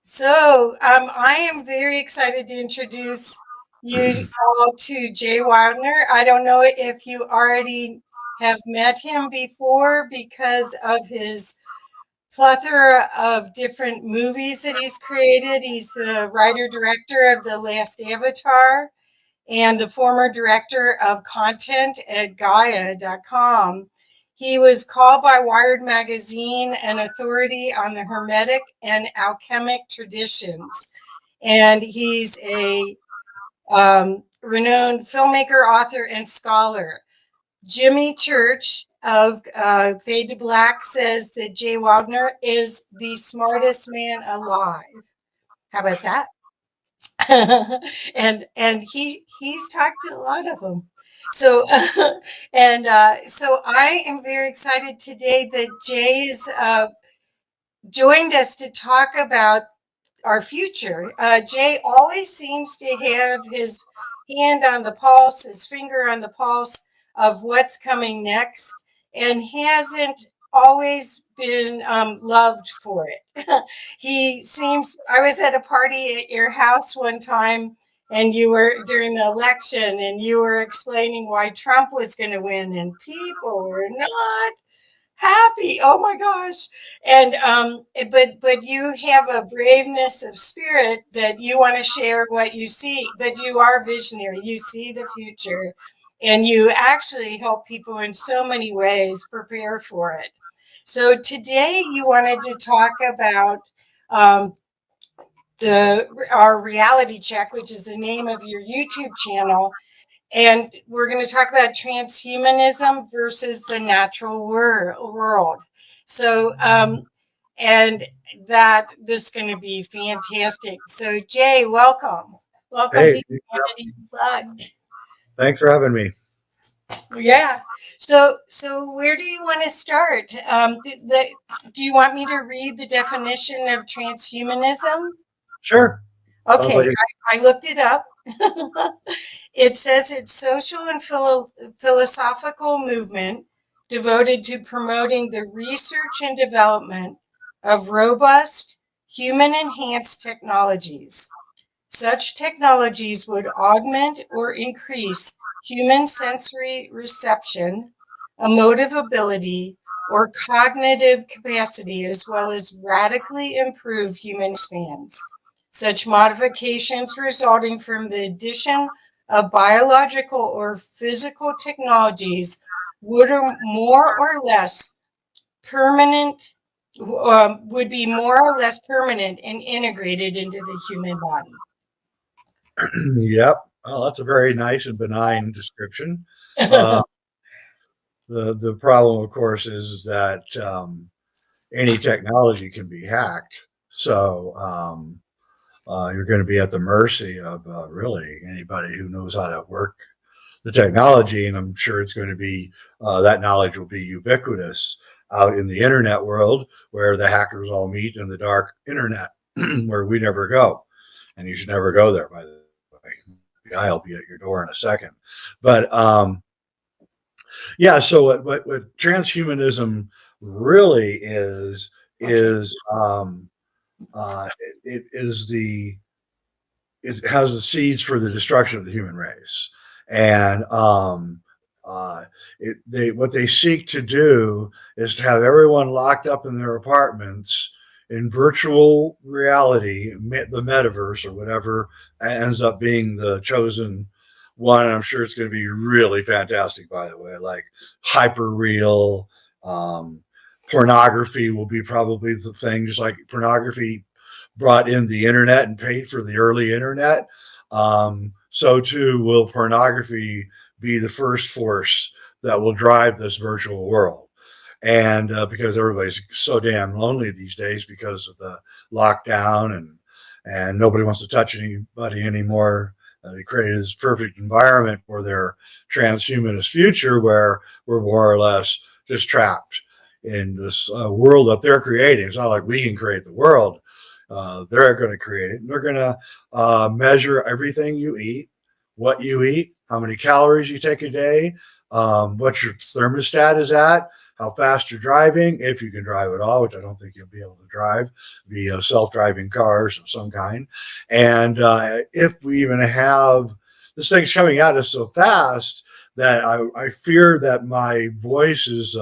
So I am very excited to introduce you all to Jay Weidner. I don't know if you already have met him before because of his plethora of different movies that he's created. He's the writer director of The Last Avatar and the former director of content at Gaia.com. He was called by Wired Magazine an authority on the Hermetic and alchemic traditions. And he's a renowned filmmaker, author, and scholar. Jimmy Church of Fade to Black says that Jay Wagner is the smartest man alive. How about that? and he's talked to a lot of them. So so I am very excited today that Jay's joined us to talk about our future. Jay always seems to have his hand on the pulse, his finger on the pulse of what's coming next, and hasn't always been loved for it. He seems, I was at a party at your house one time, and you were during the election, and you were explaining why Trump was going to win, and people were not happy. Oh my gosh. And but you have a braveness of spirit that you want to share what you see, but you are visionary. You see the future and you actually help people in so many ways prepare for it. So today you wanted to talk about um, the our reality check, which is the name of your YouTube channel, and we're going to talk about transhumanism versus the natural world. So, and that this is going to be fantastic. So, Jay, welcome. Welcome Hey, to Humanity Unplugged. thanks for having me. Yeah. So where do you want to start? Do you want me to read the definition of transhumanism? Sure. Sounds Okay, like I looked it up. It says it's social and philosophical movement devoted to promoting the research and development of robust human enhanced technologies. Such technologies would augment or increase human sensory reception, emotive ability, or cognitive capacity, as well as radically improve human spans. Such modifications resulting from the addition of biological or physical technologies would more or less permanent would be more or less permanent and integrated into the human body. yep. Well, that's a very nice and benign description. Uh, the problem, of course, is that any technology can be hacked. So you're going to be at the mercy of really anybody who knows how to work the technology, and I'm sure it's going to be that knowledge will be ubiquitous out in the internet world where the hackers all meet in the dark internet where we never go, and you should never go there. By the way, the FBI will be at your door in a second, but yeah. So what transhumanism really is it is the it has the seeds for the destruction of the human race. And what they seek to do is to have everyone locked up in their apartments in virtual reality, the metaverse or whatever ends up being the chosen one. And I'm sure it's going to be really fantastic, by the way, like hyper real. Um, Pornography will be probably the thing, just like pornography brought in the internet and paid for the early internet. So too will pornography be the first force that will drive this virtual world. And because everybody's so damn lonely these days because of the lockdown and nobody wants to touch anybody anymore. They created this perfect environment for their transhumanist future where we're more or less just trapped in this world that they're creating. It's not like we can create the world. They're going to create it. And they're going to measure everything you eat, what you eat, how many calories you take a day, what your thermostat is at, how fast you're driving, if you can drive at all, which I don't think you'll be able to drive, via self-driving cars of some kind. And if we even have this thing's coming at us so fast that I fear that my voice is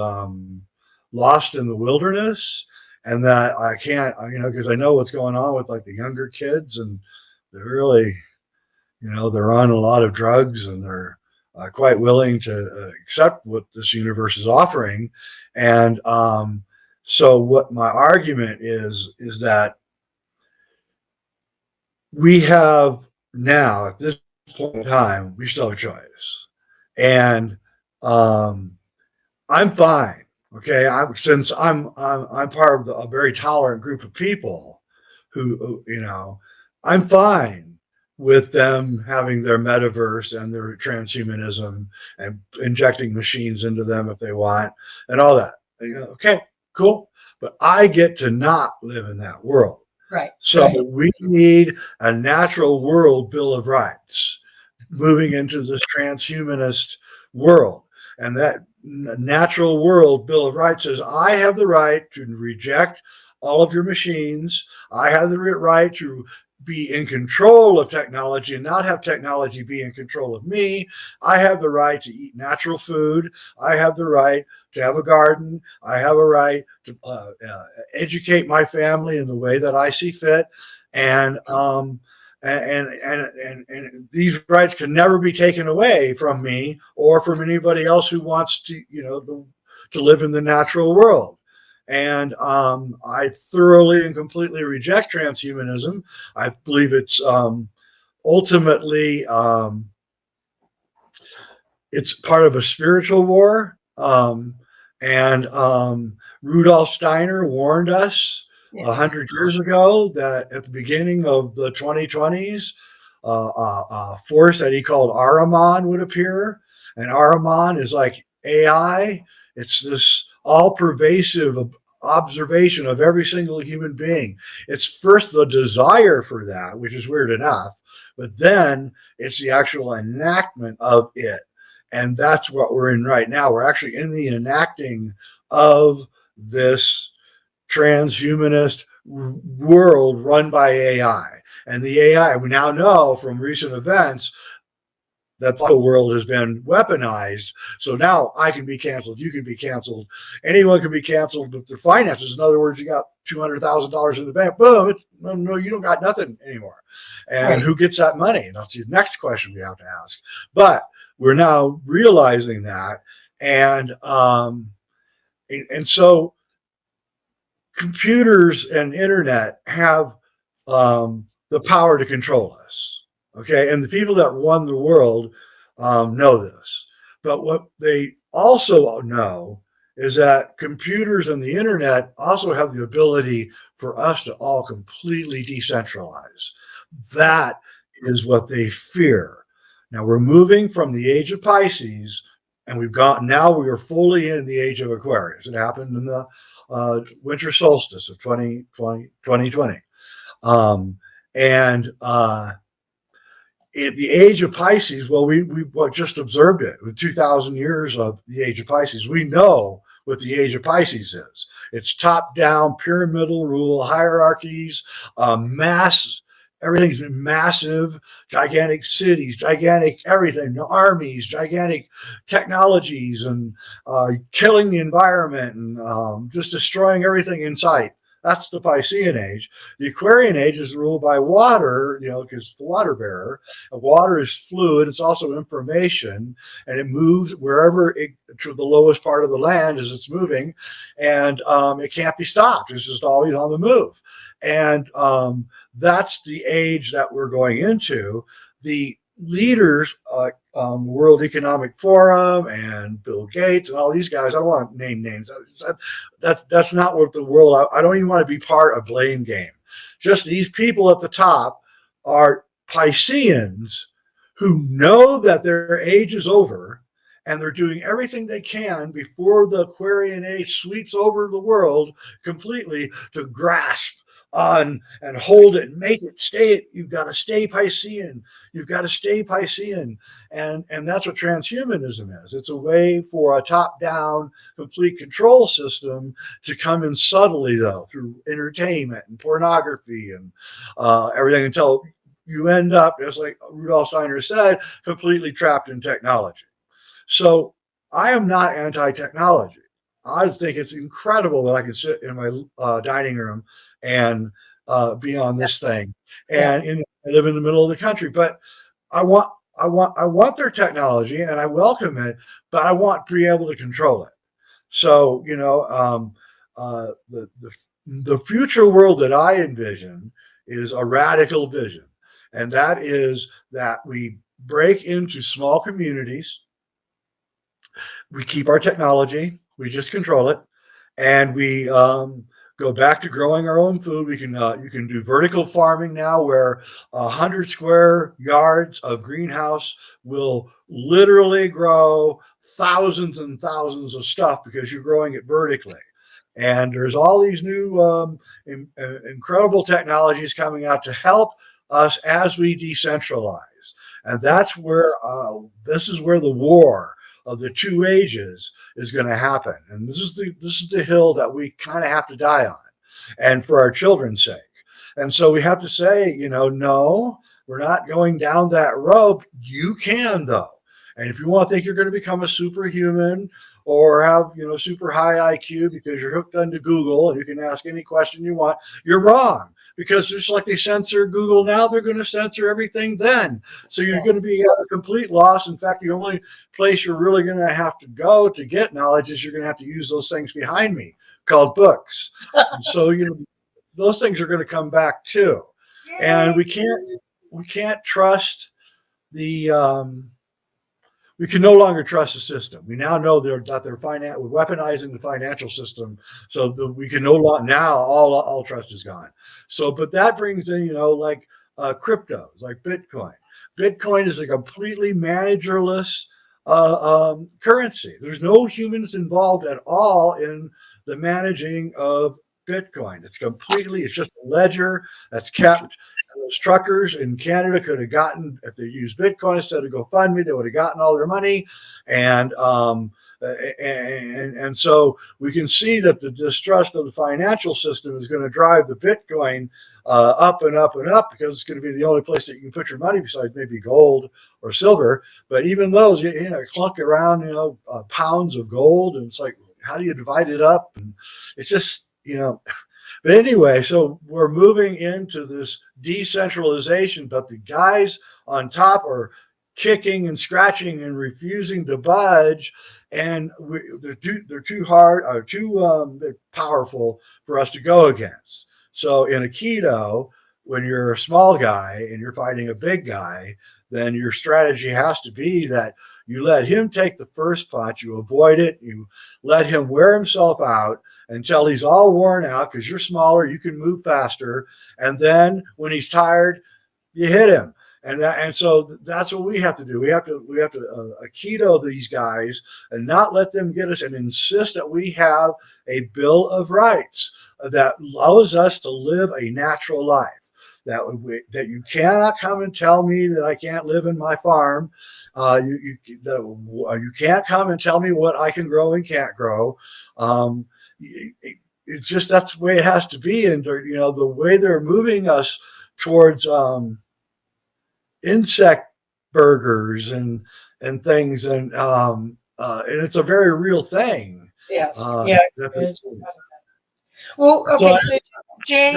lost in the wilderness, and that I can't, because I know what's going on with like the younger kids, and they're really, they're on a lot of drugs, and they're quite willing to accept what this universe is offering. And so what my argument is that we have now, at this point in time, we still have a choice. And I'm fine. Okay, since I'm part of a very tolerant group of people who I'm fine with them having their metaverse and their transhumanism and injecting machines into them if they want and all that. Okay, cool. But I get to not live in that world. Right. So we need a natural world Bill of Rights moving into this transhumanist world. And that natural world Bill of Rights says, I have the right to reject all of your machines. I have the right to be in control of technology and not have technology be in control of me. I have the right to eat natural food. I have the right to have a garden. I have a right to educate my family in the way that I see fit. And these rights can never be taken away from me or from anybody else who wants to, to live in the natural world. And I thoroughly and completely reject transhumanism. I believe it's ultimately it's part of a spiritual war. And Rudolf Steiner warned us 100 years ago that at the beginning of the 2020s, a force that he called Ahriman would appear. And Ahriman is like AI. It's this all-pervasive observation of every single human being. It's first the desire for that, which is weird enough, but then it's the actual enactment of it. And that's what we're in right now. We're actually in the enacting of this transhumanist world run by AI. And the AI, we now know from recent events that the world has been weaponized. So now I can be canceled. You can be canceled. Anyone can be canceled with their finances. In other words, you got $200,000 in the bank. Boom. No, you don't got nothing anymore. And who gets that money? That's the next question we have to ask. But we're now realizing that. And so computers and internet have the power to control us. Okay, and the people that run the world know this. But what they also know is that computers and the internet also have the ability for us to all completely decentralize. That is what they fear. Now we're moving from the age of Pisces, and now we are fully in the age of Aquarius. It happened in the winter solstice of 2020. At the age of Pisces, well, we just observed it with 2,000 years of the age of Pisces. We know what the age of Pisces is. It's top-down, pyramidal rule, hierarchies, mass. Everything's massive, gigantic cities, gigantic everything, armies, gigantic technologies, and killing the environment and just destroying everything in sight. That's the Piscean age. The Aquarian age is ruled by water, because it's the water bearer. Water is fluid. It's also information, and it moves wherever to the lowest part of the land as it's moving, and it can't be stopped. It's just always on the move. And that's the age that we're going into. The leaders, World Economic Forum and Bill Gates and all these guys, I don't want to name names. That's not what the world, I don't even want to be part of blame game. Just these people at the top are Pisceans who know that their age is over, and they're doing everything they can before the Aquarian age sweeps over the world completely to grasp and hold it and make it stay. You've got to stay Piscean. You've got to stay Piscean. And that's what transhumanism is. It's a way for a top-down, complete control system to come in subtly, though, through entertainment and pornography and everything, until you end up, as like Rudolf Steiner said, completely trapped in technology. So I am not anti-technology. I think it's incredible that I can sit in my dining room and be on this thing. And I live in the middle of the country, but I want their technology, and I welcome it, but I want to be able to control it. So the future world that I envision is a radical vision, and that is that we break into small communities. We keep our technology, we just control it, and we go back to growing our own food. We can you can do vertical farming now, where 100 square yards of greenhouse will literally grow thousands and thousands of stuff because you're growing it vertically. And there's all these new incredible technologies coming out to help us as we decentralize. And that's where this is where the war of the two ages is going to happen. And this is the hill that we kind of have to die on, and for our children's sake. And so we have to say, no, we're not going down that road. You can, though. And if you want to think you're going to become a superhuman or have, super high IQ because you're hooked onto Google and you can ask any question you want, you're wrong. Because just like they censor Google now, they're going to censor everything then. So you're going to be at a complete loss. In fact, the only place you're really going to have to go to get knowledge is you're going to have to use those things behind me called books. And so, those things are going to come back too. And we can't trust we can no longer trust the system. We now know we're weaponizing the financial system, so that we can no longer, now all trust is gone. So, but that brings in, like cryptos, like Bitcoin. Bitcoin is a completely managerless currency. There's no humans involved at all in the managing of Bitcoin. It's just a ledger that's kept. Those truckers in Canada could have gotten, if they used Bitcoin instead of GoFundMe, they would have gotten all their money. And so we can see that the distrust of the financial system is going to drive the Bitcoin up and up and up, because it's going to be the only place that you can put your money besides maybe gold or silver. But even those, clunk around, pounds of gold, and it's like, how do you divide it up? And it's just, But anyway, so we're moving into this decentralization, but the guys on top are kicking and scratching and refusing to budge, and they're too hard, or they're powerful for us to go against. So in Aikido, when you're a small guy and you're fighting a big guy, then your strategy has to be that you let him take the first punch, you avoid it, you let him wear himself out until he's all worn out, because you're smaller, you can move faster, and then when he's tired, you hit him. And so that's what we have to do. We have to Aikido these guys and not let them get us, and insist that we have a Bill of Rights that allows us to live a natural life. That you cannot come and tell me that I can't live in my farm. You can't come and tell me what I can grow and can't grow. It's just, that's the way it has to be. And the way they're moving us towards insect burgers and things, and it's a very real thing. Yes. Well, okay, so Jay,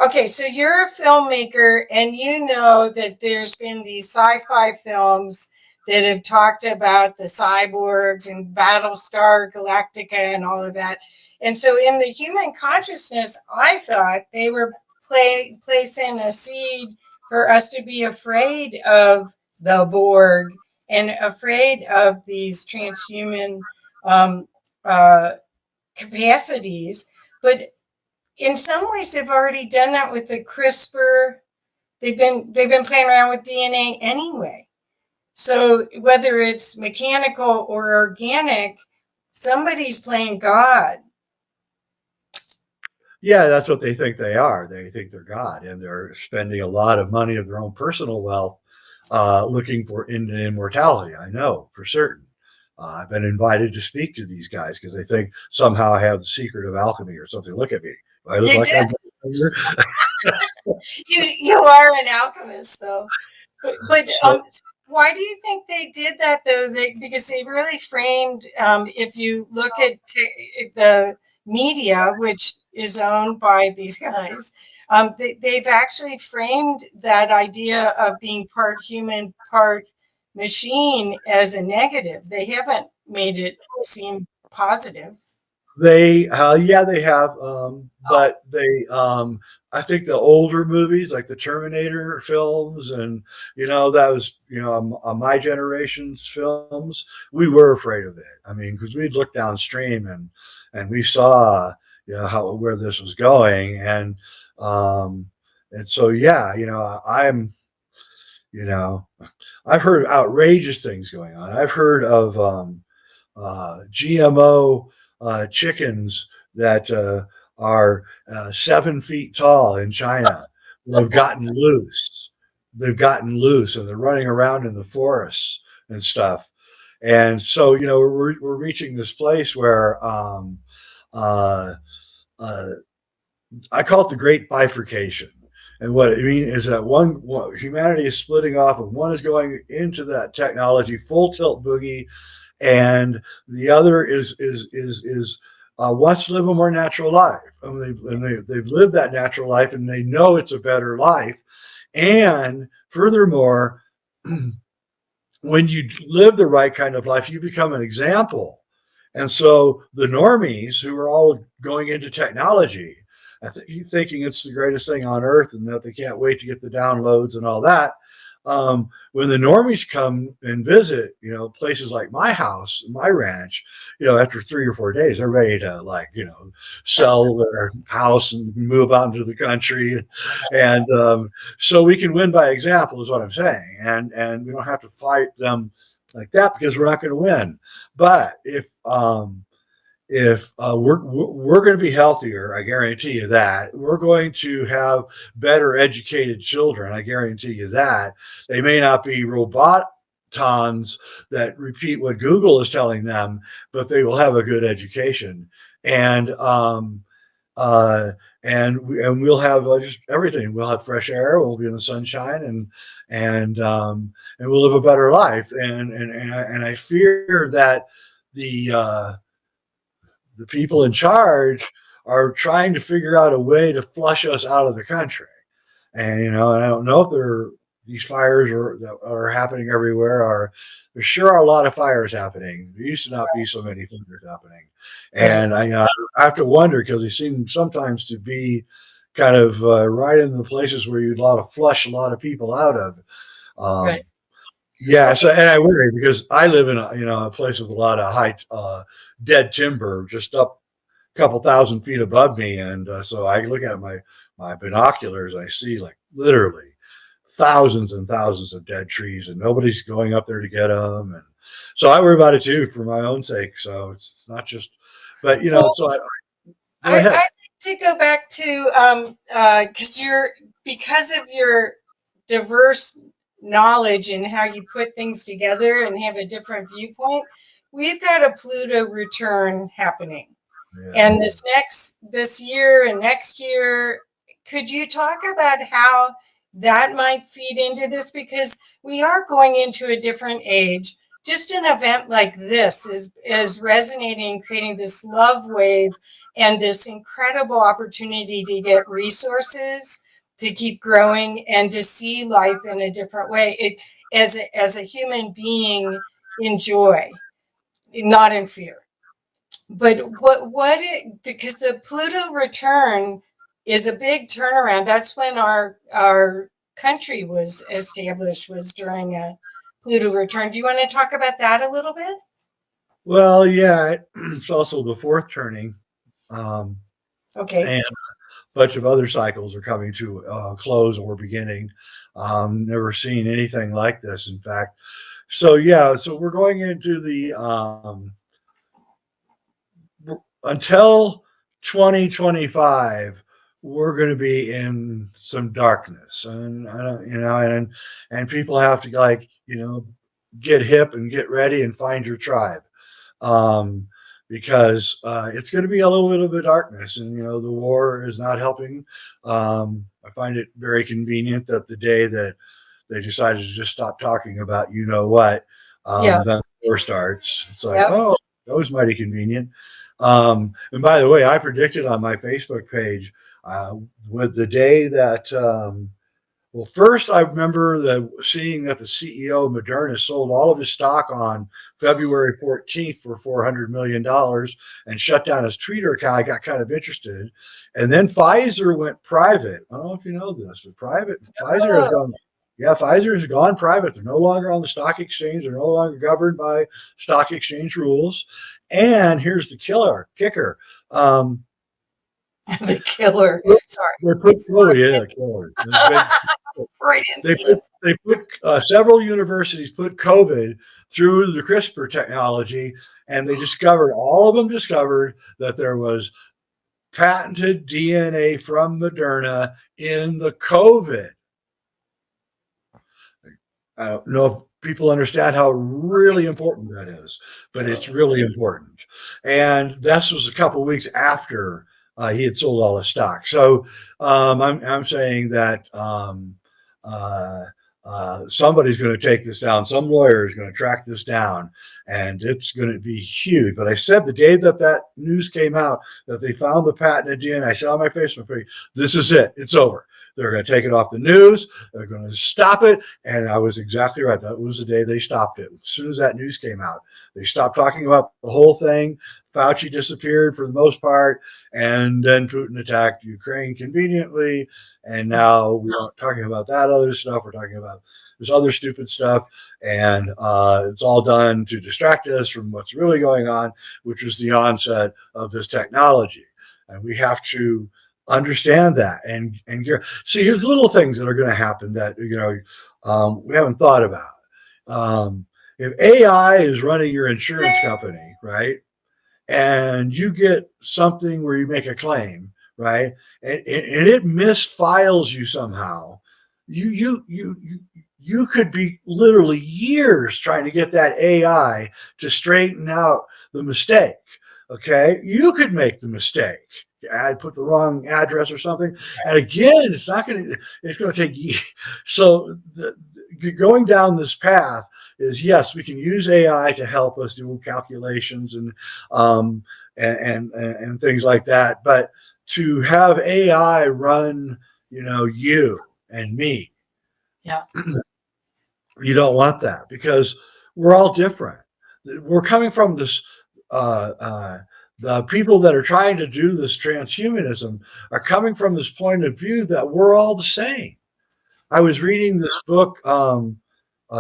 okay, so you're a filmmaker, and you know that there's been these sci-fi films that have talked about the cyborgs and Battlestar Galactica and all of that. And so in the human consciousness, I thought they were placing a seed for us to be afraid of the Borg and afraid of these transhuman capacities. But in some ways, they've already done that with the CRISPR. They've been playing around with DNA anyway. So whether it's mechanical or organic, somebody's playing God. Yeah, that's what they think they are. They think they're God, and they're spending a lot of money of their own personal wealth looking for immortality. I know for certain. I've been invited to speak to these guys because they think somehow I have the secret of alchemy or something. Look at me. I look You like I'm. do. You are an alchemist, though. But So why do you think they did that, though? Because they really framed, if you look at the media, which is owned by these guys, they've actually framed that idea of being part human, part machine as a negative. They haven't made it seem positive. they, yeah, they have, but I think the older movies, like the Terminator films, and that was, my generation's films. We were afraid of it. I mean, because we'd look downstream and we saw, how where this was going, and so yeah, you know, I've heard outrageous things going on. I've heard of GMO chickens that are 7 feet tall in China who have gotten loose. They've gotten loose and they're running around in the forests and stuff. And so, we're reaching this place where uh, uh, I call it the great bifurcation. And what I mean is that humanity is splitting off, and one is going into that technology full tilt boogie, and the other is wants to live a more natural life. They've lived that natural life, and they know it's a better life. And furthermore, when you live the right kind of life, you become an example. And so the normies who are all going into technology, thinking it's the greatest thing on earth and that they can't wait to get the downloads and all that. When the normies come and visit, places like my house, my ranch, after 3 or 4 days, they're ready to sell their house and move out into the country. And so we can win by example is what I'm saying. And we don't have to fight them like that because we're not going to win. But if we're going to be healthier, I guarantee you that. We're going to have better educated children, I guarantee you that. They may not be robotons that repeat what Google is telling them, but they will have a good education. And uh, and we'll have just everything. We'll have fresh air. We'll be in the sunshine, and we'll live a better life. And I fear that the people in charge are trying to figure out a way to flush us out of the country. And I don't know if these fires that are happening everywhere. There sure are a lot of fires happening. There used to not be so many fires happening, and I have to wonder because they seem sometimes to be kind of right in the places where you'd flush a lot of people out of. Right. Yeah, so Okay. and I worry because I live in a place with a lot of high dead timber just up a couple thousand feet above me, and so I look at my binoculars. I see like literally thousands and thousands of dead trees, and nobody's going up there to get them. And so I worry about it too for my own sake. So it's not just, but Well, so go I ahead. like to go back to because of your diverse knowledge and how you put things together and have a different viewpoint. We've got a Pluto return happening, Yeah. and this year and next year. Could you talk about how that might feed into this? Because we are going into a different age. Just an event like this is resonating, creating this love wave and this incredible opportunity to get resources, to keep growing, and to see life in a different way. As a human being in joy, not in fear. But because the Pluto return is a big turnaround. That's when our country was established, was during a Pluto return. Do you want to talk about that a little bit? Well, yeah, it's also the fourth turning, Okay. and a bunch of other cycles are coming to close or beginning. Never seen anything like this, in fact. So yeah, so we're going into the until 2025, we're going to be in some darkness, and I don't, and people have to get hip and get ready and find your tribe, um, because it's going to be a little bit of a darkness, and the war is not helping. I find it very convenient that the day that they decided to just stop talking about what, Yeah. then the war starts. It's like, Yep. oh, that was mighty convenient. And by the way, I predicted on my Facebook page with the day that, well, first I remember seeing that the CEO of Moderna sold all of his stock on February 14th for $400 million and shut down his Twitter account. I got kind of interested. And then Pfizer went private. I don't know if you know this, but Pfizer has gone. Yeah, Pfizer has gone private. They're no longer on the stock exchange. They're no longer governed by stock exchange rules. And here's the kicker. The killer. Sorry. They put killer. They put several universities put COVID through the CRISPR technology, and all of them discovered that there was patented DNA from Moderna in the COVID. I don't know if people understand how really important that is, but it's really important. And this was a couple of weeks after he had sold all his stock. So I'm saying that somebody's going to take this down. Some lawyer is going to track this down, and it's going to be huge. But I said the day that news came out that they found the patented DNA, I said on my Facebook page, this is it. It's over. They're going to take it off the news. They're going to stop it. And I was exactly right. That was the day they stopped it. As soon as that news came out, they stopped talking about the whole thing. Fauci disappeared for the most part. And then Putin attacked Ukraine conveniently. And now we're not talking about that other stuff. We're talking about this other stupid stuff. And it's all done to distract us from what's really going on, which is the onset of this technology. And we have to understand that and see, here's little things that are going to happen that we haven't thought about. If AI is running your insurance company, right, and you get something where you make a claim, right, and it misfiles you somehow, you could be literally years trying to get that AI to straighten out the mistake. Okay, you could make the mistake. I put the wrong address or something, and again, it's going to take years. So going down this path is, yes, we can use AI to help us do calculations and things like that. But to have AI run, you and me, yeah, you don't want that, because we're all different. We're coming from this. The people that are trying to do this transhumanism are coming from this point of view that we're all the same. I was reading this book, a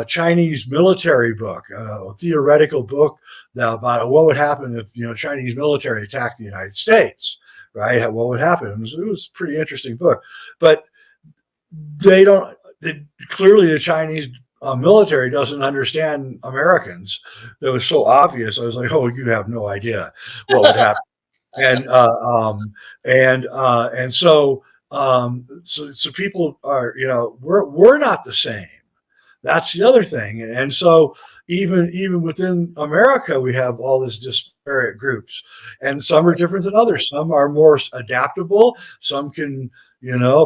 Chinese military book, a theoretical book about what would happen if Chinese military attacked the United States, right? What would happen? It was a pretty interesting book, but clearly the Chinese military doesn't understand Americans. That was so obvious. I was like, oh, you have no idea what would happen. So people are, we're not the same. That's the other thing. And so even within America, we have all these disparate groups, and some are different than others. Some are more adaptable. Some can,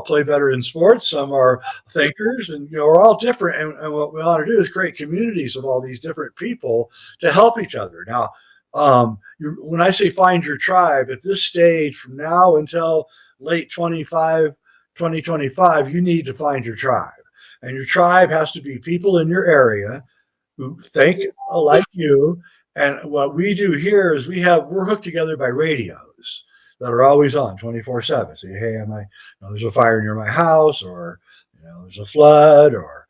play better in sports. Some are thinkers, and, we're all different. And what we ought to do is create communities of all these different people to help each other. Now, when I say find your tribe, at this stage, from now until late 2025, you need to find your tribe. And your tribe has to be people in your area who think like you. And what we do here is we're hooked together by radios that are always on 24/7. So, hey, there's a fire near my house, or there's a flood, or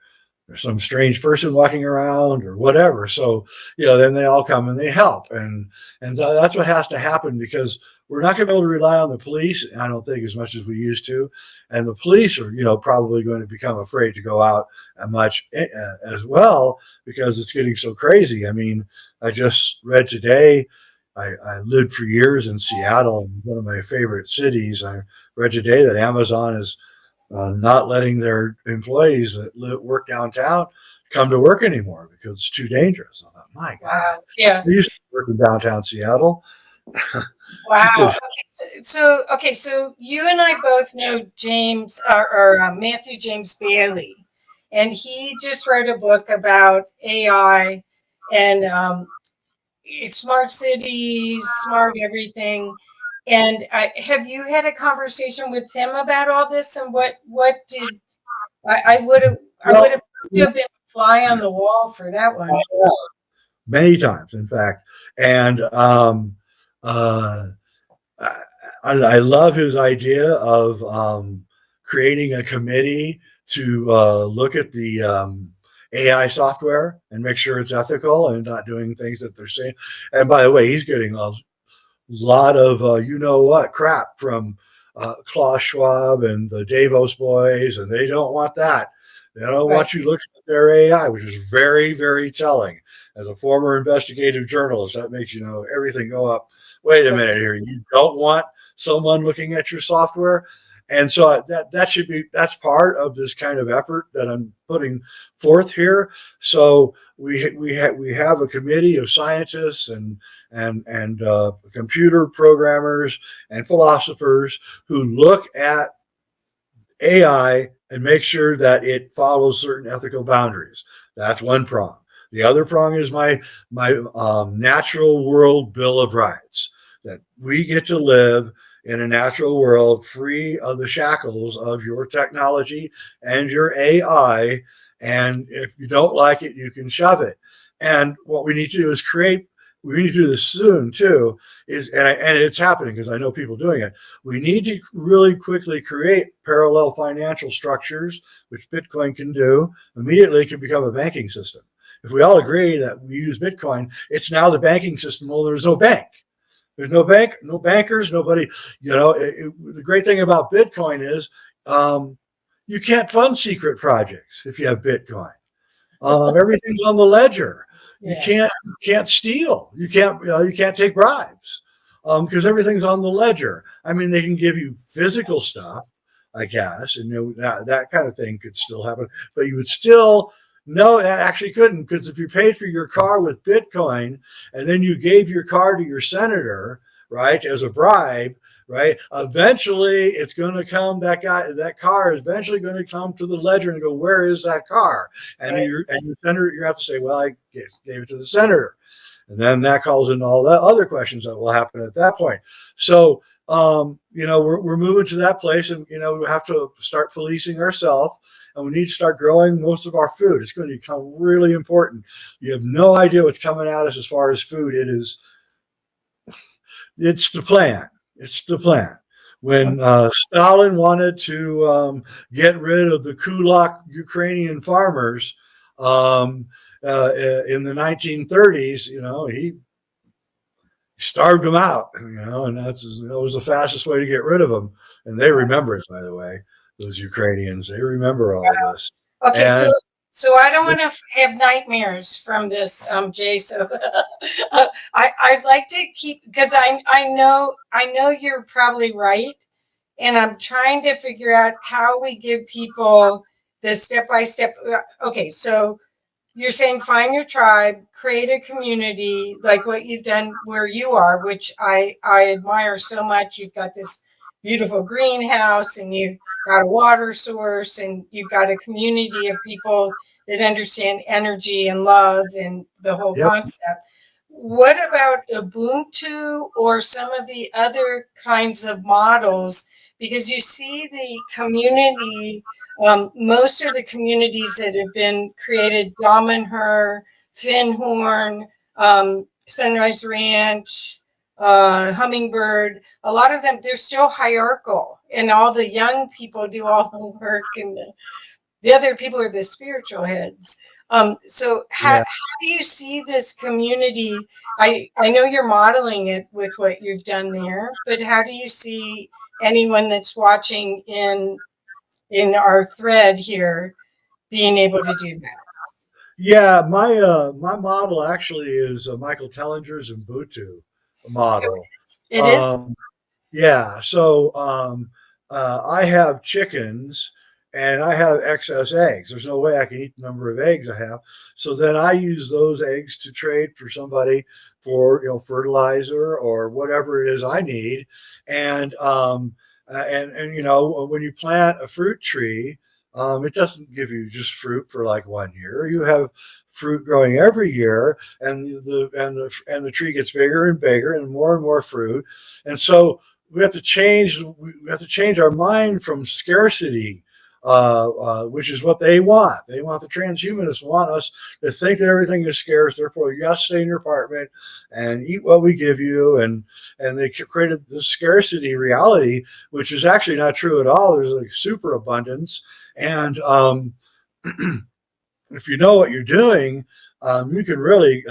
there's some strange person walking around, or whatever. So, then they all come and they help. And so that's what has to happen, because we're not going to be able to rely on the police, I don't think, as much as we used to. And the police are, probably going to become afraid to go out much as well, because it's getting so crazy. I mean, I just read today, I lived for years in Seattle, one of my favorite cities. I read today that Amazon is not letting their employees that work downtown come to work anymore because it's too dangerous. I thought, my God, Wow. Yeah. I used to work in downtown Seattle. Wow. Okay. So you and I both know James Matthew James Bailey, and he just wrote a book about AI and smart cities, smart everything. And have you had a conversation with him about all this? And what did I would Well, have been a fly on the wall for that one. many times, in fact, and uh, I love his idea of creating a committee to look at the AI software and make sure it's ethical and not doing things that they're saying. And by the way, he's getting a lot of you know what crap from Klaus Schwab and the Davos boys, and they don't want that. They don't Right. want you looking at their AI, which is very, very telling. As a former investigative journalist, that makes everything go up. Wait a minute here, you don't want someone looking at your software, and so that's part of this kind of effort that I'm putting forth here. So we have a committee of scientists and computer programmers and philosophers who look at AI and make sure that it follows certain ethical boundaries. That's one prong. The other prong is my natural world Bill of Rights, that we get to live in a natural world free of the shackles of your technology and your AI. And if you don't like it, you can shove it. And what we need to do is we need to do this soon too, and it's happening because I know people doing it. We need to really quickly create parallel financial structures, which Bitcoin can do. Immediately it can become a banking system. If we all agree that we use Bitcoin, it's now the banking system. Well, there's no bank. There's no bank, no bankers, nobody. The great thing about Bitcoin is you can't fund secret projects if you have Bitcoin. Everything's on the ledger. You can't steal. You can't take bribes because everything's on the ledger. I mean, they can give you physical stuff, I guess, and that kind of thing could still happen. But you would still no, that actually couldn't, because if you paid for your car with Bitcoin and then you gave your car to your senator, right, as a bribe, right, eventually it's going to come, that car is eventually going to come to the ledger and go, where is that car? And your senator, you have to say, well, I gave it to the senator. And then that calls into all the other questions that will happen at that point. So, we're moving to that place, and, we have to start policing ourselves, and we need to start growing most of our food. It's going to become really important. You have no idea what's coming at us as far as food. It's the plan. It's the plan. When Stalin wanted to get rid of the kulak Ukrainian farmers in the 1930s, he starved them out, and that was the fastest way to get rid of them. And they remember it, by the way, those Ukrainians. They remember all of this. Okay, and, so I don't want to have nightmares from this, Jay. So I'd like to keep, because I know you're probably right, and I'm trying to figure out how we give people the step by step. Okay, so you're saying find your tribe, create a community like what you've done where you are, which I admire so much. You've got this beautiful greenhouse, and you've got a water source, and you've got a community of people that understand energy and love and the whole concept. What about Ubuntu or some of the other kinds of models? Because you see the community, most of the communities that have been created, Damanhur, Finhorn, Sunrise Ranch, Hummingbird, a lot of them, they're still hierarchical, and all the young people do all the work, and the other people are the spiritual heads. So how do you see this community? I know you're modeling it with what you've done there, but how do you see anyone that's watching in our thread here being able to do that? Yeah, my model actually is Michael Tellinger's Ubuntu. model. It is. Yeah. So I have chickens and I have excess eggs. There's no way I can eat the number of eggs I have. So then I use those eggs to trade for somebody for, fertilizer or whatever it is I need. And when you plant a fruit tree, it doesn't give you just fruit for like 1 year. You have fruit growing every year, and the tree gets bigger and bigger, and more fruit. And so we have to change our mind from scarcity, which is what they want. They want, the transhumanists want us to think that everything is scarce. Therefore, you got to stay in your apartment and eat what we give you. And they created the scarcity reality, which is actually not true at all. There's like super abundance. And if you know what you're doing, you can really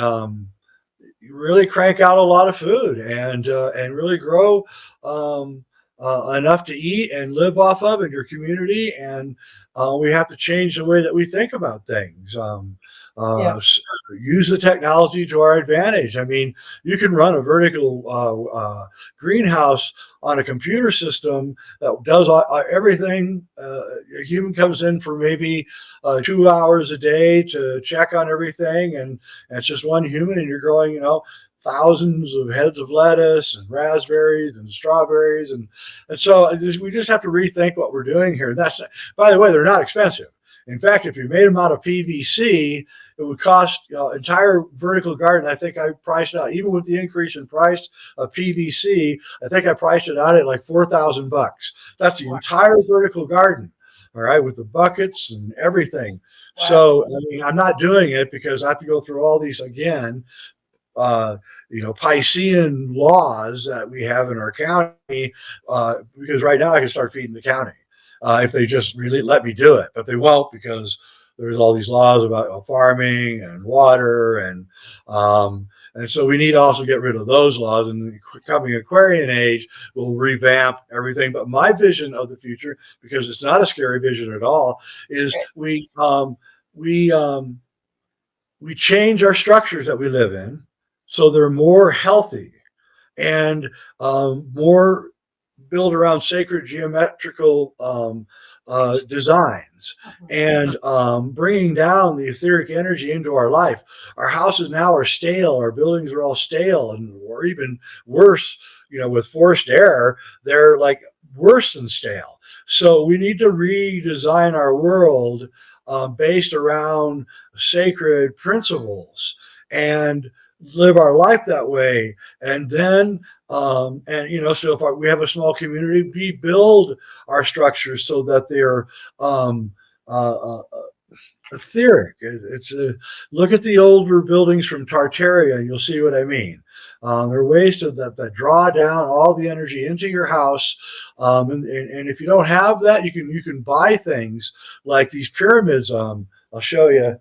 crank out a lot of food and really grow enough to eat and live off of in your community. And we have to change the way that we think about things. Yeah. Use the technology to our advantage. I mean, you can run a vertical greenhouse on a computer system that does everything. A human comes in for maybe 2 hours a day to check on everything, and it's just one human, and you're growing, thousands of heads of lettuce and raspberries and strawberries, and so we just have to rethink what we're doing here. That's, by the way, they're not expensive. In fact, if you made them out of PVC, it would cost entire vertical garden. I think I priced it out, even with the increase in price of PVC, I think I priced it out at like $4,000. That's the entire vertical garden, all right, with the buckets and everything. Wow. So, I mean, I'm not doing it because I have to go through all these again. Piscean laws that we have in our county, because right now I can start feeding the county. If they just really let me do it, but they won't, because there's all these laws about farming and water, and so we need to also get rid of those laws. And the coming Aquarian age will revamp everything. But my vision of the future, because it's not a scary vision at all, is we change our structures that we live in so they're more healthy and more build around sacred geometrical designs, and bringing down the etheric energy into our life. Our houses now are stale. Our buildings are all stale, or even worse, with forced air, they're like worse than stale. So we need to redesign our world based around sacred principles and live our life that way. And then so if we have a small community, we build our structures so that they're etheric. Look at the older buildings from Tartaria and you'll see what I mean. There are ways that draw down all the energy into your house, and if you don't have that, you can buy things like these pyramids. I'll show you.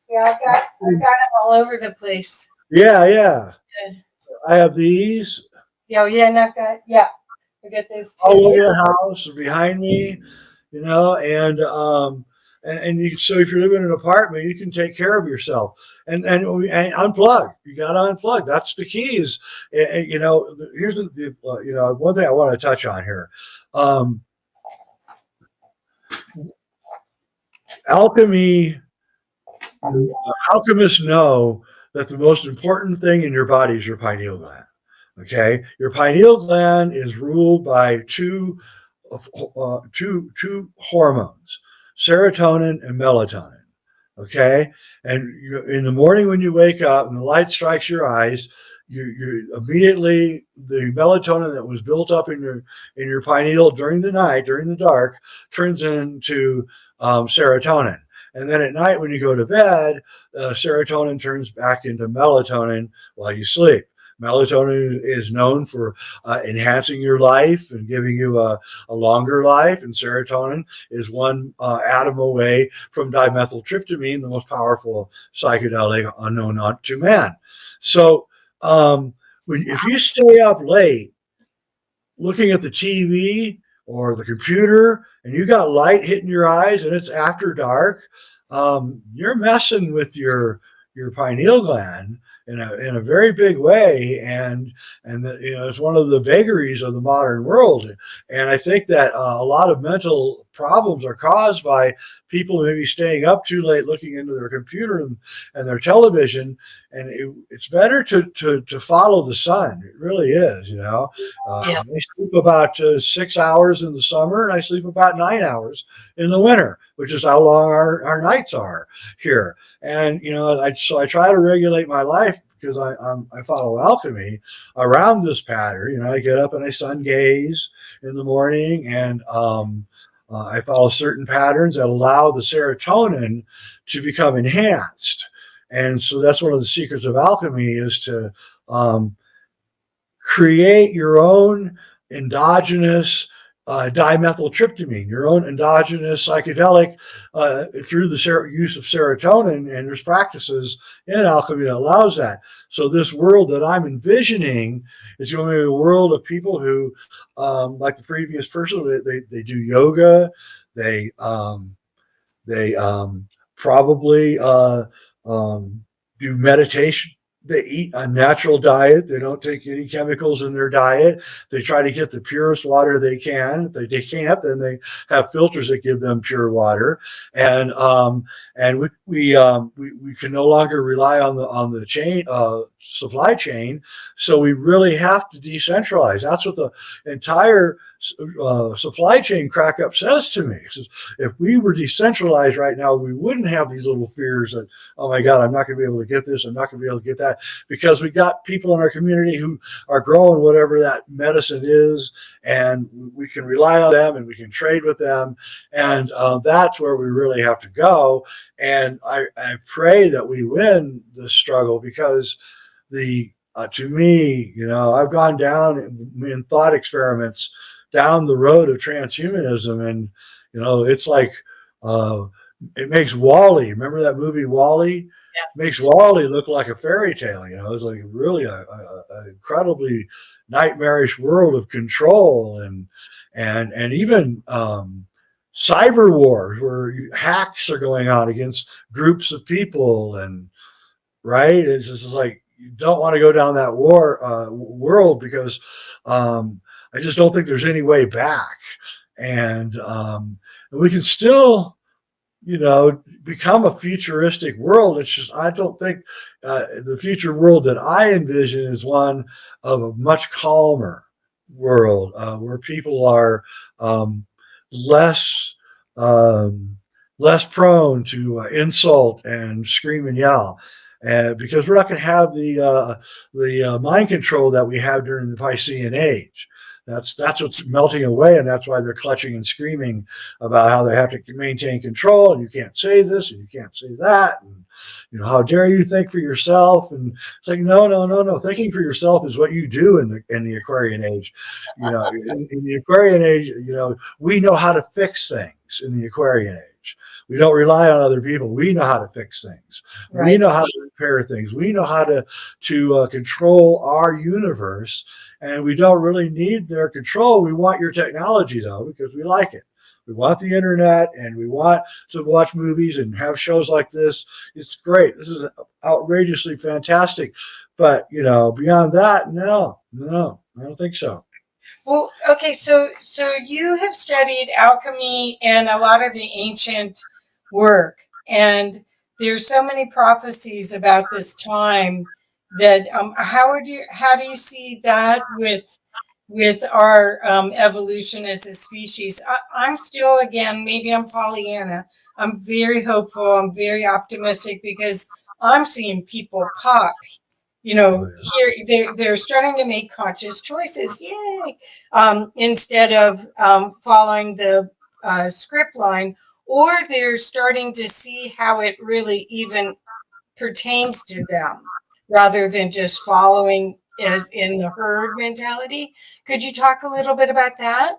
Yeah, I've got them all over the place. Yeah. I have these. Yeah, and I've got, I got those too. All over the house, behind me, and so if you're living in an apartment, you can take care of yourself and unplug. You got to unplug. That's the keys. Here's one thing I want to touch on here. Alchemists know that the most important thing in your body is your pineal gland. Okay, your pineal gland is ruled by two hormones, serotonin and melatonin. Okay, and in the morning when you wake up and the light strikes your eyes, you immediately, the melatonin that was built up in your pineal during the night, during the dark, turns into serotonin. And then at night when you go to bed, serotonin turns back into melatonin while you sleep. Melatonin is known for enhancing your life and giving you a longer life. And serotonin is one atom away from dimethyltryptamine, the most powerful psychedelic unknown to man. So if you stay up late looking at the TV or the computer and you got light hitting your eyes and it's after dark, you're messing with your pineal gland. in a very big way, and it's one of the vagaries of the modern world. And I think that a lot of mental problems are caused by people maybe staying up too late looking into their computer and their television. And it's better to follow the sun. It really is. Yeah. I sleep about 6 hours in the summer, and I sleep about 9 hours in the winter, which is how long our nights are here. And so I try to regulate my life because I follow alchemy around this pattern. I get up and I sun gaze in the morning, and I follow certain patterns that allow the serotonin to become enhanced. And so that's one of the secrets of alchemy, is to create your own endogenous dimethyltryptamine, your own endogenous psychedelic through the use of serotonin. And there's practices in alchemy that allows that. So this world that I'm envisioning is going to be a world of people who, like the previous person, they do yoga, they probably do meditation. They eat a natural diet. They don't take any chemicals in their diet. They try to get the purest water they can. If they can't, then they have filters that give them pure water. And we can no longer rely on the chain supply chain. So we really have to decentralize. That's what the entire supply chain crack up says to me. It says, if we were decentralized right now, we wouldn't have these little fears that, oh my God, I'm not going to be able to get this, I'm not going to be able to get that, because we got people in our community who are growing whatever that medicine is, and we can rely on them and we can trade with them. And that's where we really have to go. And I pray that we win this struggle, because to me, I've gone down in thought experiments down the road of transhumanism, and it's like it makes Wall-E. Remember that movie Wall-E? Yeah. Makes Wall-E look like a fairy tale. It's like really a incredibly nightmarish world of control and even cyber wars where hacks are going on against groups of people, and right, it's just like you don't want to go down that world, because I just don't think there's any way back. And we can still, become a futuristic world. It's just, I don't think the future world that I envision is one of a much calmer world, where people are less less prone to insult and scream and yell. Because we're not going to have the mind control that we have during the Piscean age. That's what's melting away, and that's why they're clutching and screaming about how they have to maintain control, and you can't say this and you can't say that, and how dare you think for yourself? And it's like, no. Thinking for yourself is what you do in the Aquarian age. In the Aquarian age, we know how to fix things in the Aquarian age. We don't rely on other people. We know how to fix things. Right. We know how to repair things. We know how to control our universe, and we don't really need their control. We want your technology, though, because we like it. We want the internet, and we want to watch movies and have shows like this. It's great. This is outrageously fantastic. But, beyond that, no, I don't think so. Well, okay, so you have studied alchemy and a lot of the ancient work, and there's so many prophecies about this time that how do you see that with our evolution as a species? I'm still, again, maybe I'm Pollyanna. I'm very hopeful. I'm very optimistic, because I'm seeing people pop. Here they're starting to make conscious choices. Yay! Instead of following the script line, or they're starting to see how it really even pertains to them, rather than just following as in the herd mentality. Could you talk a little bit about that?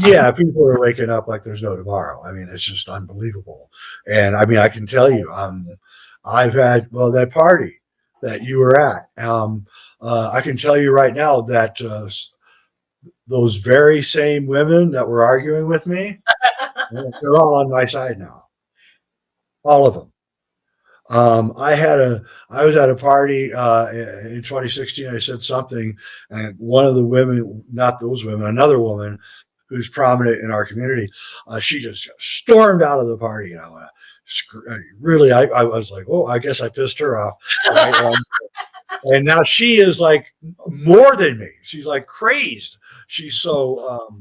Yeah, people are waking up like there's no tomorrow. I mean, it's just unbelievable. And I mean, I can tell you, I've had, that party that you were at. I can tell you right now that those very same women that were arguing with me, they're all on my side now. All of them. I was at a party in 2016. I said something, and one of the women, not those women, another woman who's prominent in our community, she just stormed out of the party. Really, I was like, oh, I guess I pissed her off, right? And now she is like more than me. She's like crazed. She's so,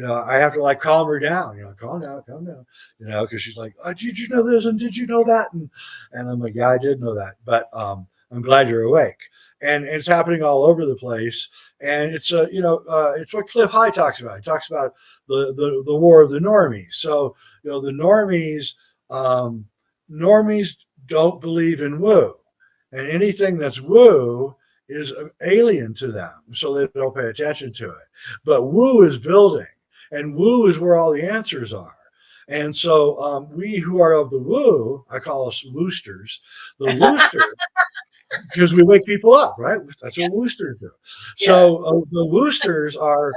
I have to like calm her down. Calm down, calm down. Because she's like, oh, did you know this and did you know that? And I'm like, yeah, I did know that, but I'm glad you're awake. And it's happening all over the place. And it's what Cliff High talks about. He talks about the war of the normies. So the normies don't believe in woo, and anything that's woo is alien to them, so they don't pay attention to it. But woo is building, and woo is where all the answers are. And so we who are of the woo, I call us woosters, the wooster, because we wake people up, right? That's what woosters do. Yeah. So the woosters are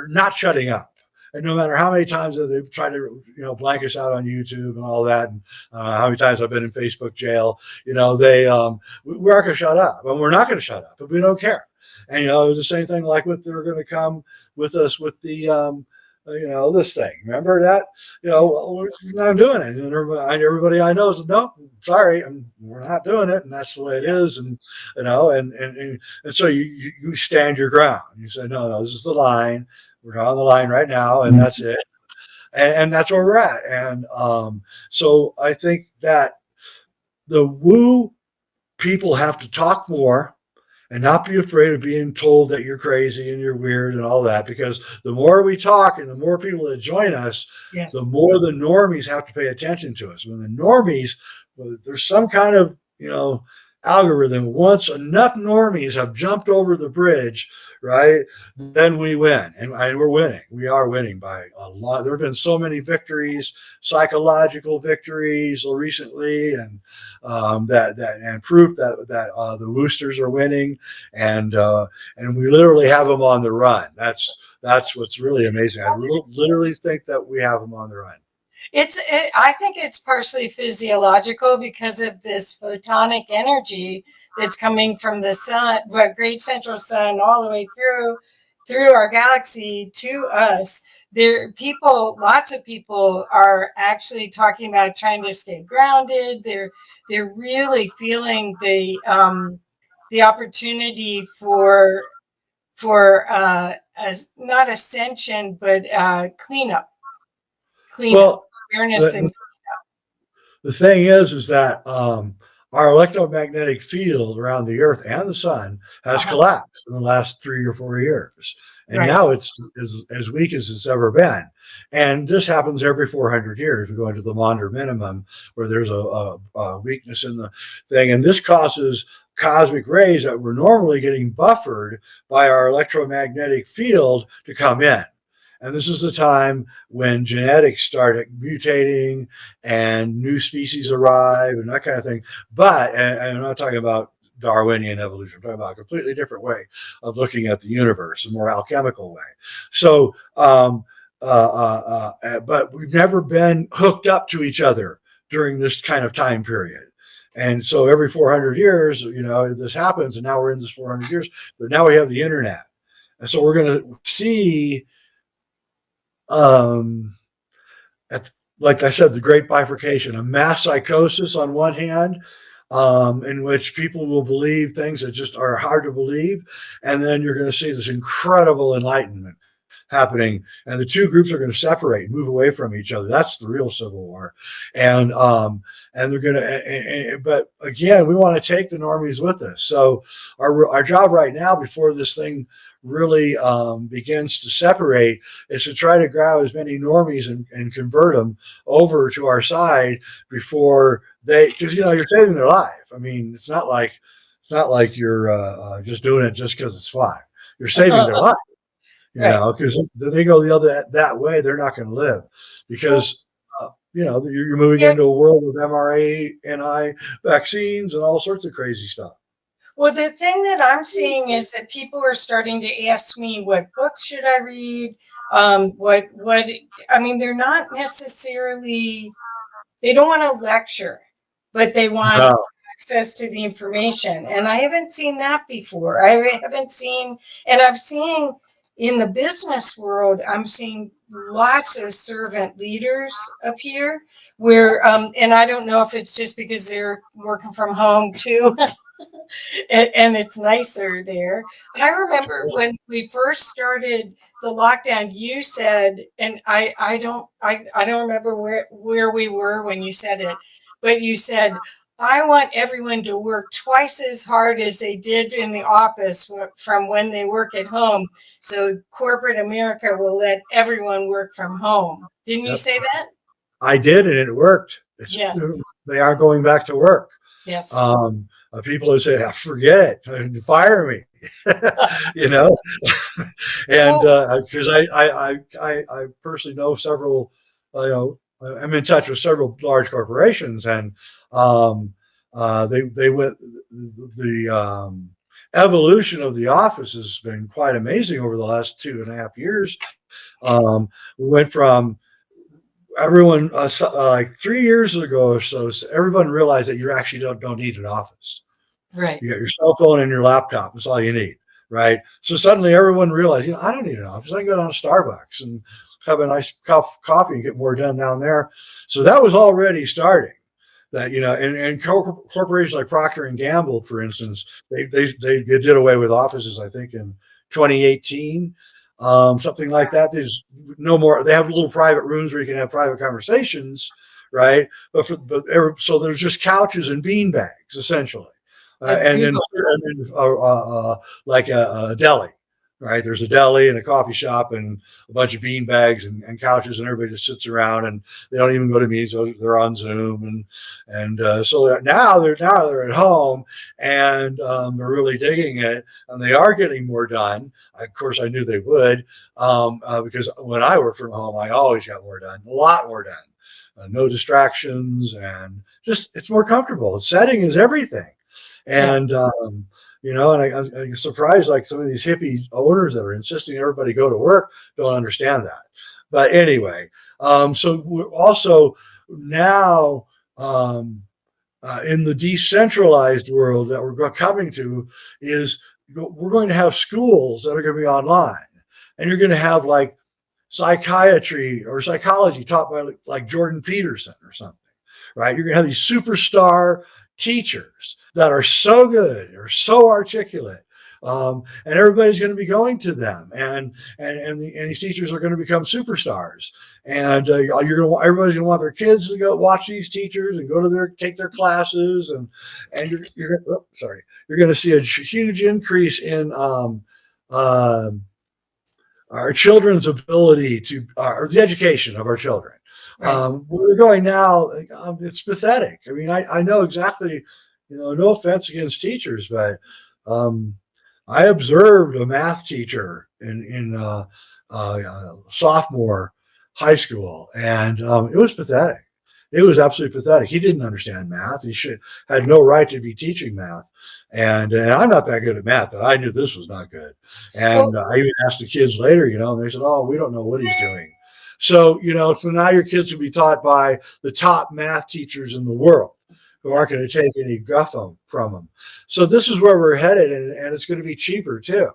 not shutting up. And no matter how many times they've tried to, blank us out on YouTube and all that, and how many times I've been in Facebook jail, we aren't going to shut up, and we're not going to shut up, but we don't care. And it was the same thing like with they're going to come with us with the this thing. Remember that? We're not doing it. And everybody I know says, no, sorry, we're not doing it, and that's the way it is. And and so you stand your ground. You say, no, this is the line. We're on the line right now, and that's it. And that's where we're at. And so I think that the woo people have to talk more and not be afraid of being told that you're crazy and you're weird and all that, because the more we talk and the more people that join us, Yes. the more the normies have to pay attention to us. When the normies, there's some kind of, algorithm. Once enough normies have jumped over the bridge, right, then we win. And we're winning. We are winning by a lot. There have been so many victories, psychological victories recently, and and proof that the Woosters are winning, and we literally have them on the run. That's what's really amazing. I literally think that we have them on the run. I think it's partially physiological because of this photonic energy that's coming from the sun, great central sun, all the way through our galaxy to us. Lots of people are actually talking about trying to stay grounded. They're really feeling the opportunity for as not ascension, but cleanup. Well, Awareness and the thing is that our electromagnetic field around the Earth and the Sun has collapsed in the last 3 or 4 years, and now it's as weak as it's ever been. And this happens every 400 years. We go into the Maunder minimum, where there's a weakness in the thing, and this causes cosmic rays that were normally getting buffered by our electromagnetic field to come in. And this is the time when genetics started mutating and new species arrive and that kind of thing. But, and I'm not talking about Darwinian evolution, I'm talking about a completely different way of looking at the universe, a more alchemical way. So, but we've never been hooked up to each other during this kind of time period. And so every 400 years, this happens, and now we're in this 400 years, but now we have the internet. And so we're going to see, like I said, the great bifurcation, a mass psychosis on one hand, in which people will believe things that just are hard to believe. And then you're going to see this incredible enlightenment happening, and the two groups are going to separate, move away from each other. That's the real civil war. And they're going to, but again, we want to take the normies with us. So our job right now, before this thing really begins to separate, is to try to grab as many normies and convert them over to our side before because you're saving their life. I mean, it's not like you're just doing it just because it's fun. You're saving their life. Because if they go that way, they're not going to live, because you're moving into a world with mRNA vaccines and all sorts of crazy stuff. Well, the thing that I'm seeing is that people are starting to ask me, what books should I read? They're not necessarily They don't want to lecture, but they want No. access to the information. And I haven't seen that before. I haven't seen, and I'm seeing in the business world, I'm seeing lots of servant leaders appear where, and I don't know if it's just because they're working from home too, and it's nicer there. I remember when we first started the lockdown, you said, and I don't remember where we were when you said it, but you said, I want everyone to work twice as hard as they did in the office from when they work at home. So corporate America will let everyone work from home. Didn't you Yep. say that? I did, and it worked. Yes. They are going back to work. Yes. People who say, forget it, fire me, you know, and because I personally know several, I'm in touch with several large corporations, and they went the evolution of the office has been quite amazing over the last 2.5 years. We went from everyone like 3 years ago or so, everyone realized that you actually don't need an office. Right. You got your cell phone and your laptop. That's all you need, right? So suddenly everyone realized, I don't need an office. I can go down to Starbucks and have a nice cup of coffee and get more done down there. So that was already starting. That and corporations like Procter and Gamble, for instance, they did away with offices, I think, in 2018. Something like that. There's no more. They have little private rooms where you can have private conversations, right? So there's just couches and bean bags essentially, and then like a deli, right? There's a deli and a coffee shop and a bunch of bean bags and couches, and everybody just sits around and they don't even go to meetings. So they're on Zoom so now they're at home and they're really digging it, and they are getting more done. Of course, I knew they would because when I worked from home, I always got more done, a lot more done. No distractions, and just it's more comfortable. The setting is everything. And and I'm surprised, like some of these hippie owners that are insisting everybody go to work don't understand that. But anyway, so we're also now in the decentralized world that we're coming to is we're going to have schools that are going to be online, and you're going to have like psychiatry or psychology taught by like Jordan Peterson or something, right? You're going to have these superstar teachers that are so good or so articulate, and everybody's going to be going to them, and these teachers are going to become superstars, and everybody's going to want their kids to go watch these teachers and go to take their classes, and you're going to see a huge increase in our children's ability to, or the education of our children. Right. Where we're going now, it's pathetic. I mean, I know exactly, no offense against teachers, but I observed a math teacher in sophomore high school, and it was pathetic. It was absolutely pathetic. He didn't understand math. He had no right to be teaching math. And I'm not that good at math, but I knew this was not good. And I even asked the kids later, and they said, "Oh, we don't know what he's doing." So, so now your kids will be taught by the top math teachers in the world who aren't going to take any guff from them. So this is where we're headed, and it's going to be cheaper too.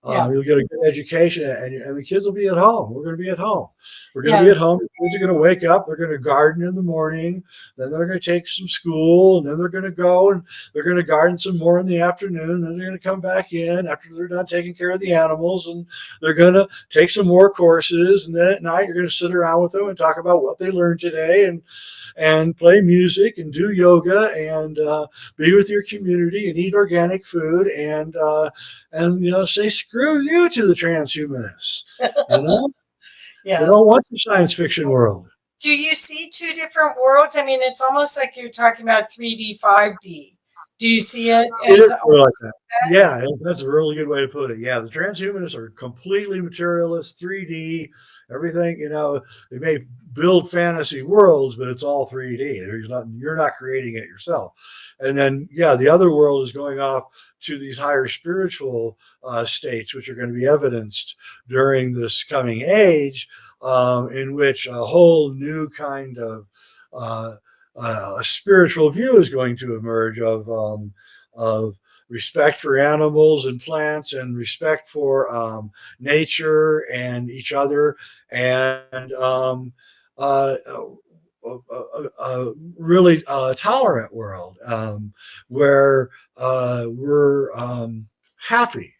You'll get a good education, and the kids will be at home. We're going to be at home. We're going to be at home. The kids are going to wake up. They're going to garden in the morning. Then they're going to take some school, and then they're going to go and they're going to garden some more in the afternoon. Then they're going to come back in after they're done taking care of the animals, and they're going to take some more courses. And then at night, you're going to sit around with them and talk about what they learned today, and play music and do yoga and be with your community and eat organic food and say screw you to the transhumanists. Yeah. They don't want the science fiction world. Do you see two different worlds? I mean, it's almost like you're talking about 3D, 5D. Do you see it? It is like that. Yeah, that's a really good way to put it. Yeah, the transhumanists are completely materialist, 3D, everything. They may build fantasy worlds, but it's all 3D. You're not creating it yourself. And then, the other world is going off to these higher spiritual states, which are going to be evidenced during this coming age, in which a whole new kind of a spiritual view is going to emerge of respect for animals and plants, and respect for nature and each other, and a really tolerant world, where we're happy.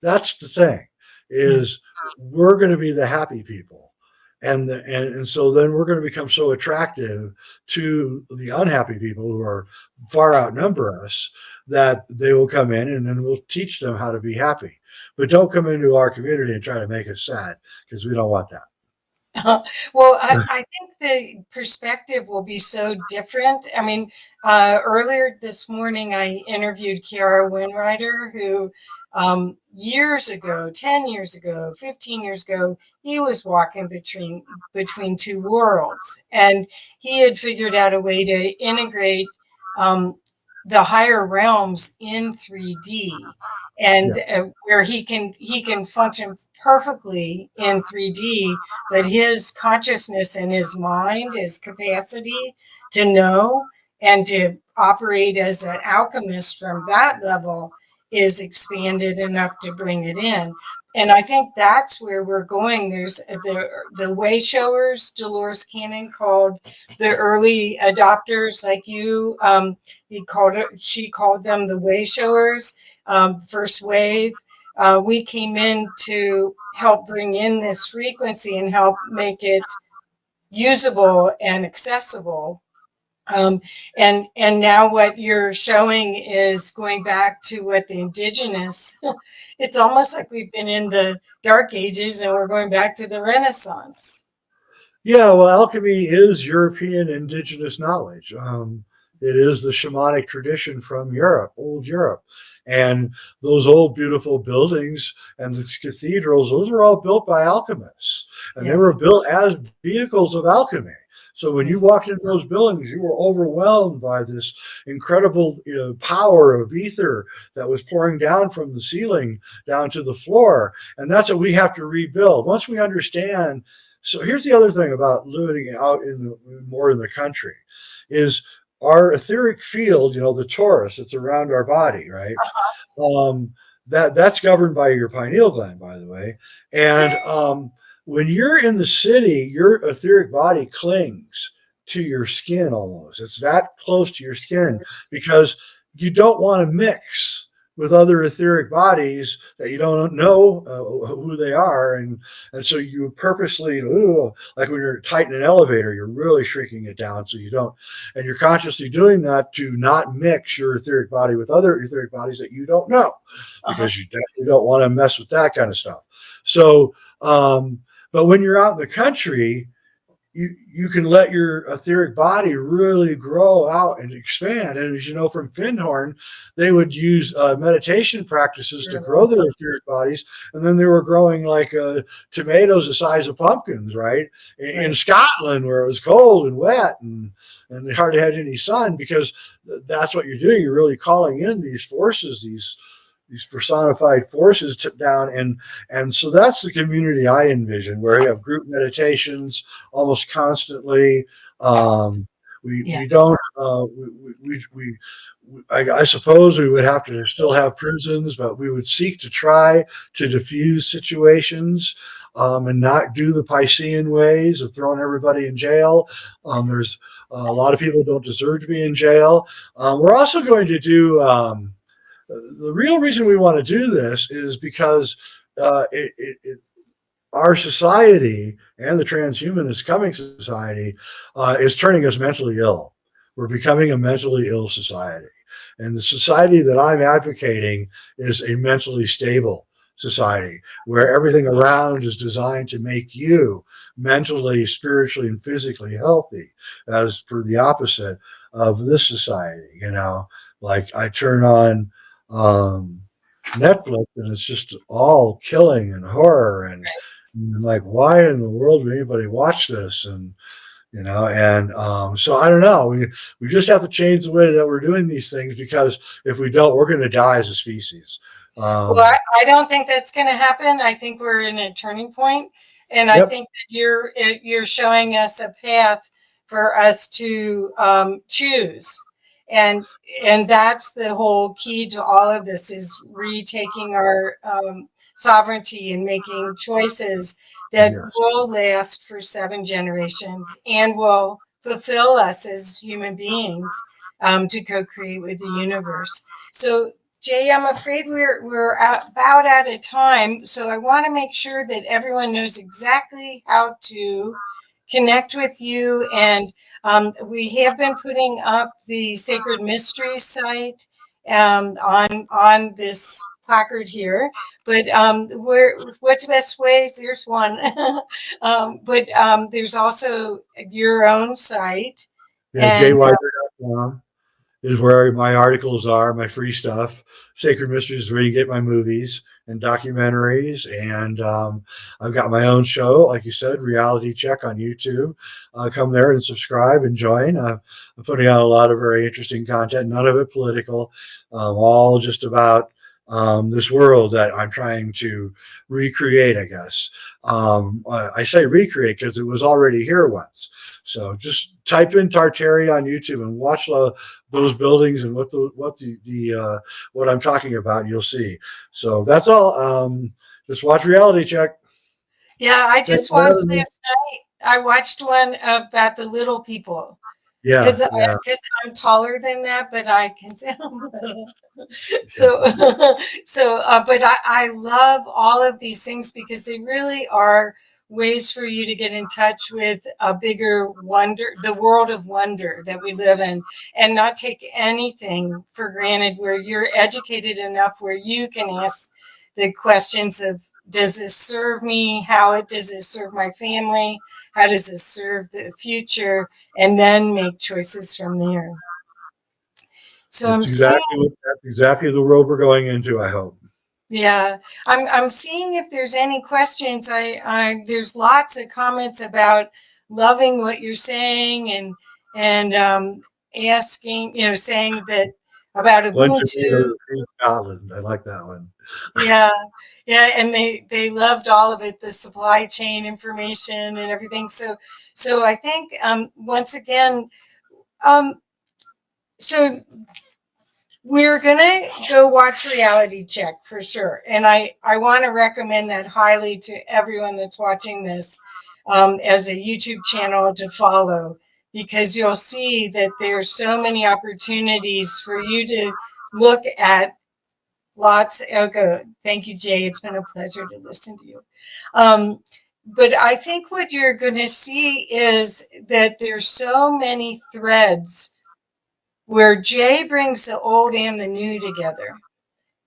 That's the thing, is we're going to be the happy people. And so then we're going to become so attractive to the unhappy people who are far outnumber us, that they will come in, and then we'll teach them how to be happy. But don't come into our community and try to make us sad, because we don't want that. Well, I think the perspective will be so different. I mean, earlier this morning, I interviewed Kiara Winrider, who years ago, 10 years ago, 15 years ago, he was walking between two worlds. And he had figured out a way to integrate the higher realms in 3D. And where he can function perfectly in 3D, but his consciousness and his mind, his capacity to know and to operate as an alchemist from that level is expanded enough to bring it in. And I think that's where we're going. There's the way showers, Dolores Cannon called the early adopters like you. She called them the way showers. First wave, we came in to help bring in this frequency and help make it usable and accessible. And now what you're showing is going back to what the indigenous, it's almost like we've been in the dark ages and we're going back to the Renaissance. Yeah, well, alchemy is European indigenous knowledge. It is the shamanic tradition from Europe, old Europe. And those old beautiful buildings and the cathedrals, those were all built by alchemists. And they were built as vehicles of alchemy. So when you walked into those buildings, you were overwhelmed by this incredible power of ether that was pouring down from the ceiling down to the floor. And that's what we have to rebuild. Once we understand. So here's the other thing about living out more in the country, is our etheric field, the torus that's around our body, right? That's governed by your pineal gland, by the way. And when you're in the city, your etheric body clings to your skin almost. It's that close to your skin, because you don't want to mix with other etheric bodies that you don't know who they are. And so you purposely, like when you're tight in an elevator, you're really shrinking it down so you don't, and you're consciously doing that to not mix your etheric body with other etheric bodies that you don't know, because you definitely don't want to mess with that kind of stuff. So, but when you're out in the country, you can let your etheric body really grow out and expand. And as you know from Findhorn, they would use meditation practices to grow their etheric bodies. And then they were growing like tomatoes the size of pumpkins, right? In Scotland, where it was cold and wet and they hardly had any sun, because that's what you're doing. You're really calling in these forces, these personified forces down. And so that's the community I envision, where you have group meditations almost constantly. I suppose we would have to still have prisons, but we would seek to try to diffuse situations, and not do the Piscean ways of throwing everybody in jail. There's a lot of people who don't deserve to be in jail. We're also going to do the real reason we want to do this is because our society and the transhumanist coming society is turning us mentally ill. We're becoming a mentally ill society. And the society that I'm advocating is a mentally stable society, where everything around is designed to make you mentally, spiritually, and physically healthy, as per the opposite of this society. Like I turn on Netflix and it's just all killing and horror, and like, why in the world would anybody watch this? And so I don't know. We just have to change the way that we're doing these things, because if we don't, we're going to die as a species. Well, I don't think that's going to happen. I think we're in a turning point, and I think that you're showing us a path for us to choose. And that's the whole key to all of this, is retaking our sovereignty and making choices that Yes. will last for 7 generations and will fulfill us as human beings, to co-create with the universe. So, Jay, I'm afraid we're about out of time. So I want to make sure that everyone knows exactly how to connect with you. And we have been putting up the Sacred Mysteries site on this placard here. But what's the best ways? There's one. But there's also your own site. Yeah, And jayweidner.com is where my articles are, my free stuff. Sacred Mysteries is where you get my movies and documentaries. And I've got my own show, like you said, Reality Check on YouTube. Come there and subscribe and join. I'm putting out a lot of very interesting content, none of it political, all just about this world that I'm trying to recreate, I guess. I say recreate because it was already here once. So just type in Tartaria on YouTube and watch those buildings and what I'm talking about. You'll see. So that's all. Just watch Reality Check. yeah, I Thanks just for watched having me. last night. I watched one about the little people, Yeah, because yeah. I'm taller than that, but I can sound little. Yeah. So, but I love all of these things because they really are ways for you to get in touch with a bigger wonder, the world of wonder that we live in, and not take anything for granted, where you're educated enough where you can ask the questions of, does this serve me? Does this serve my family? How does this serve the future? And then make choices from there. So I'm seeing, That's exactly the road we're going into, I hope. yeah, I'm seeing if there's any questions. There's lots of comments about loving what you're saying, and asking, saying that about One Ubuntu. tomato, three Scotland. I like that one. Yeah, yeah, and they loved all of it, the supply chain information and everything. So I think, once again, um, so we're gonna go watch Reality Check for sure, and I want to recommend that highly to everyone that's watching this, as a YouTube channel to follow, because you'll see that there's so many opportunities for you to look at. Lots. Okay. Thank you, Jay. It's been a pleasure to listen to you. But I think what you're going to see is that there's so many threads where Jay brings the old and the new together.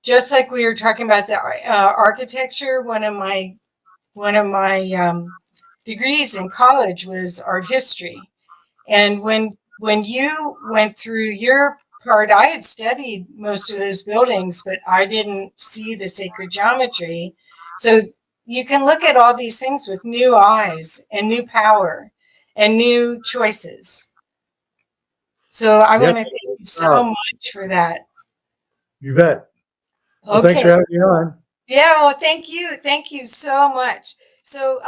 Just like we were talking about the architecture. One of my degrees in college was art history, and when you went through your part, I had studied most of those buildings, but I didn't see the sacred geometry. So you can look at all these things with new eyes and new power and new choices. So I Yep. want to thank you so much for that. You bet. Well, thanks Okay. for having me on. Yeah, well, thank you. Thank you so much. So,